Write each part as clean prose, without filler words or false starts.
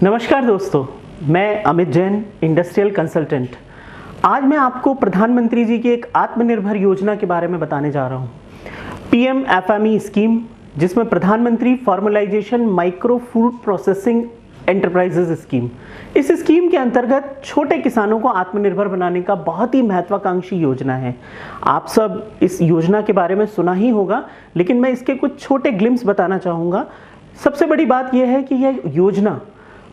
नमस्कार दोस्तों, मैं अमित जैन, इंडस्ट्रियल कंसल्टेंट। आज मैं आपको प्रधानमंत्री जी की एक आत्मनिर्भर योजना के बारे में बताने जा रहा हूँ। PMFME स्कीम, जिसमें प्रधानमंत्री formalisation micro food processing enterprises scheme. इस स्कीम के अंतर्गत छोटे किसानों को आत्मनिर्भर बनाने का बहुत ही महत्वाकांक्षी योजना है। आप सब इस योजना के बारे में सुना ही होगा, लेकिन मैं इसके कुछ छोटे ग्लिम्स बताना चाहूँगा। सबसे बड़ी बात यह है कि यह योजना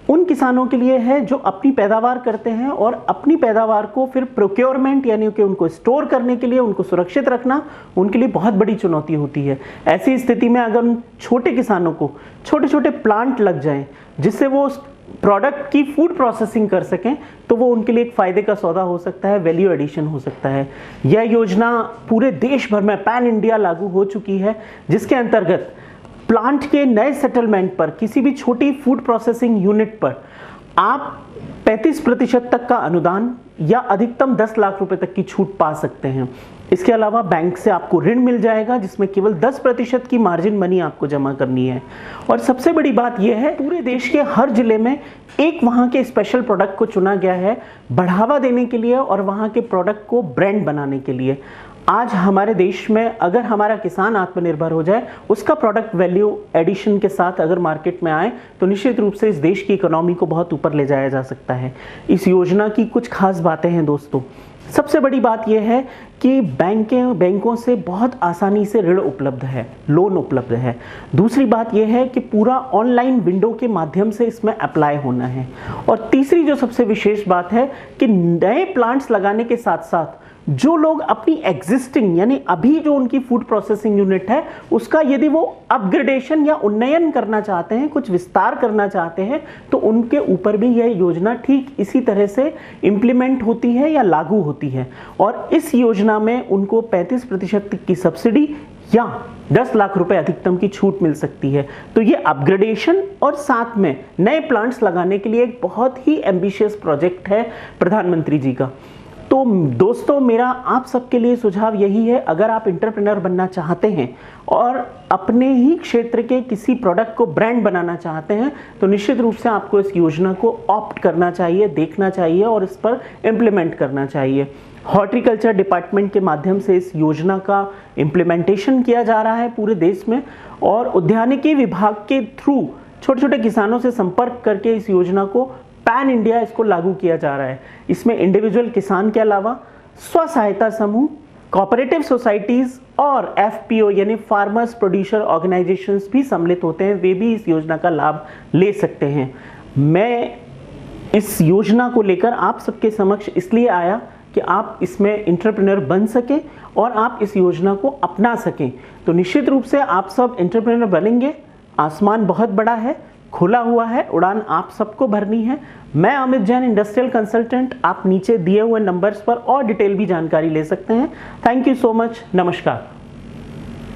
उन किसानों के लिए है जो अपनी पैदावार करते हैं और अपनी पैदावार को फिर प्रोक्योरमेंट यानी कि उनको स्टोर करने के लिए, उनको सुरक्षित रखना उनके लिए बहुत बड़ी चुनौती होती है। ऐसी स्थिति में अगर उन छोटे किसानों को छोटे छोटे प्लांट लग जाएं जिससे वो उस प्रोडक्ट की फूड प्रोसेसिंग कर सकें, तो वो उनके लिए एक फ़ायदे का सौदा हो सकता है, वैल्यू एडिशन हो सकता है। यह योजना पूरे देश भर में पैन इंडिया लागू हो चुकी है, जिसके अंतर्गत प्लांट के नए सेटलमेंट पर किसी भी छोटी फूड प्रोसेसिंग यूनिट पर आप 35% तक का अनुदान या अधिकतम 10 लाख रुपए तक की छूट पा सकते हैं। इसके अलावा बैंक से आपको ऋण मिल जाएगा, जिसमें केवल 10% की मार्जिन मनी आपको जमा करनी है। और सबसे बड़ी बात यह है, पूरे देश के हर जिले में एक वहाँ के स्पेशल प्रोडक्ट को चुना गया है बढ़ावा देने के लिए और वहाँ के प्रोडक्ट को ब्रांड बनाने के लिए। आज हमारे देश में अगर हमारा किसान आत्मनिर्भर हो जाए, उसका प्रोडक्ट वैल्यू एडिशन के साथ अगर मार्केट में आए, तो निश्चित रूप से इस देश की इकोनॉमी को बहुत ऊपर ले जाया जा सकता है। इस योजना की कुछ खास बातें हैं दोस्तों। सबसे बड़ी बात यह है कि बैंकों से बहुत आसानी से ऋण उपलब्ध है, लोन उपलब्ध है। दूसरी बात यह है कि पूरा ऑनलाइन विंडो के माध्यम से इसमें अप्लाई होना है। और तीसरी जो सबसे विशेष बात है कि नए प्लांट्स लगाने के साथ साथ जो लोग अपनी एग्जिस्टिंग यानी अभी जो उनकी फूड प्रोसेसिंग यूनिट है उसका यदि वो अपग्रेडेशन या उन्नयन करना चाहते हैं, कुछ विस्तार करना चाहते हैं, तो उनके ऊपर भी यह योजना ठीक इसी तरह से इंप्लीमेंट होती है या लागू होती है। और इस योजना में उनको 35% की सब्सिडी या 10 लाख रुपए अधिकतम की छूट मिल सकती है। तो ये अपग्रेडेशन और साथ में नए प्लांट्स लगाने के लिए एक बहुत ही एम्बिशियस प्रोजेक्ट है प्रधानमंत्री जी का। तो दोस्तों, मेरा आप सबके लिए सुझाव यही है, अगर आप एंटरप्रेन्योर बनना चाहते हैं और अपने ही क्षेत्र के किसी प्रोडक्ट को ब्रांड बनाना चाहते हैं, तो निश्चित रूप से आपको इस योजना को ऑप्ट करना चाहिए, देखना चाहिए और इस पर इम्प्लीमेंट करना चाहिए। हॉर्टिकल्चर डिपार्टमेंट के माध्यम से इस योजना का इम्प्लीमेंटेशन किया जा रहा है पूरे देश में, और उद्यानिकी विभाग के थ्रू छोटे छोटे किसानों से संपर्क करके इस योजना को पैन इंडिया इसको लागू किया जा रहा है। इसमें इंडिविजुअल किसान के अलावा स्व सहायता समूह, कोऑपरेटिव सोसाइटीज और FPO यानी फार्मर्स प्रोड्यूसर ऑर्गेनाइजेशंस भी सम्मिलित होते हैं, वे भी इस योजना का लाभ ले सकते हैं। मैं इस योजना को लेकर आप सबके समक्ष इसलिए आया कि आप इसमें एंटरप्रेन्योर बन सकें और आप इस योजना को अपना सकें। तो निश्चित रूप से आप सब एंटरप्रेन्योर बनेंगे। आसमान बहुत बड़ा है, खुला हुआ है, उड़ान आप सबको भरनी है। मैं अमित जैन, इंडस्ट्रियल कंसल्टेंट। आप नीचे दिए हुए नंबर्स पर और डिटेल भी जानकारी ले सकते हैं। Thank you so much. नमस्कार।